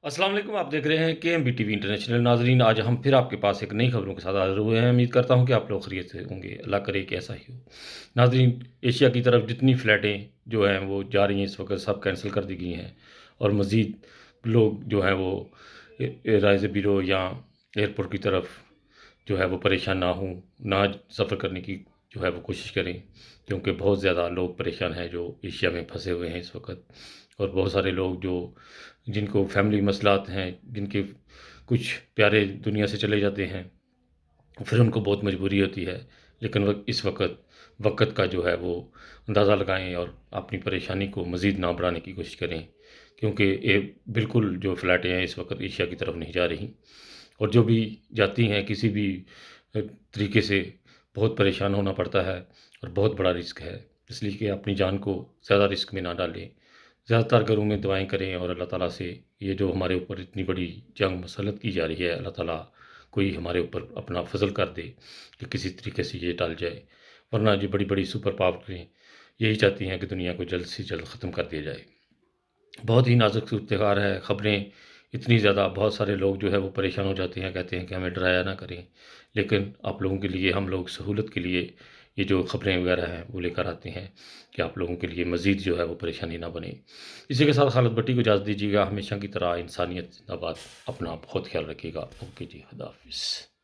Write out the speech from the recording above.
अस्सलाम वालेकुम। आप देख रहे हैं केएमबी टीवी इंटरनेशनल। नाज़रीन, आज हम फिर आपके पास एक नई खबरों के साथ हाज़िर हुए हैं। उम्मीद करता हूं कि आप लोग खैरियत से होंगे। अल्लाह करे कि ऐसा ही हो। नाज़रीन, एशिया की तरफ जितनी फ़्लाइटें जो हैं वो जा रही हैं इस वक़्त, सब कैंसल कर दी गई हैं और मज़ीद लोग जो हैं वो राइज़ ब्यूरो या एयरपोर्ट की तरफ जो है वो परेशान ना हों, ना सफ़र करने की जो है वो कोशिश करें, क्योंकि बहुत ज़्यादा लोग परेशान हैं जो एशिया में फँसे हुए हैं इस वक़्त। और बहुत सारे लोग जो जिनको फैमिली मसलात हैं, जिनके कुछ प्यारे दुनिया से चले जाते हैं, फिर उनको बहुत मजबूरी होती है। लेकिन इस वक़्त का जो है वो अंदाज़ा लगाएँ और अपनी परेशानी को मज़ीद ना बढ़ाने की कोशिश करें, क्योंकि ये बिल्कुल जो फ़्लाइटें हैं इस वक़्त एशिया की तरफ नहीं जा रही, और जो भी जाती हैं किसी भी तरीके से बहुत परेशान होना पड़ता है और बहुत बड़ा रिस्क है। इसलिए कि अपनी जान को ज़्यादा रिस्क में ना डालें। ज़्यादातर घरों में दुआएँ करें और अल्लाह ताला से ये जो हमारे ऊपर इतनी बड़ी जंग मसल्लत की जा रही है, अल्लाह ताला कोई हमारे ऊपर अपना फ़ज़ल कर दे कि किसी तरीके से ये टल जाए। वरना ये बड़ी-बड़ी सुपर पावर्स यही चाहती हैं कि दुनिया को जल्द से जल्द ख़त्म कर दिया जाए। बहुत ही नाज़ुक सूरत-ए-हाल है, ख़बरें इतनी ज़्यादा, बहुत सारे लोग जो है वो परेशान हो जाते हैं, कहते हैं कि हमें डराया ना करें। लेकिन आप लोगों के लिए, हम लोग सहूलत के लिए ये जो ख़बरें वगैरह हैं वो लेकर आते हैं कि आप लोगों के लिए मज़ीद जो है वो परेशानी ना बने। इसी के साथ खालिद भट्टी को इजाज़त दीजिएगा। हमेशा की तरह इंसानियत ज़िंदाबाद। अपना बहुत ख़्याल रखिएगा। ओके जी, खुदा हाफ़िज़।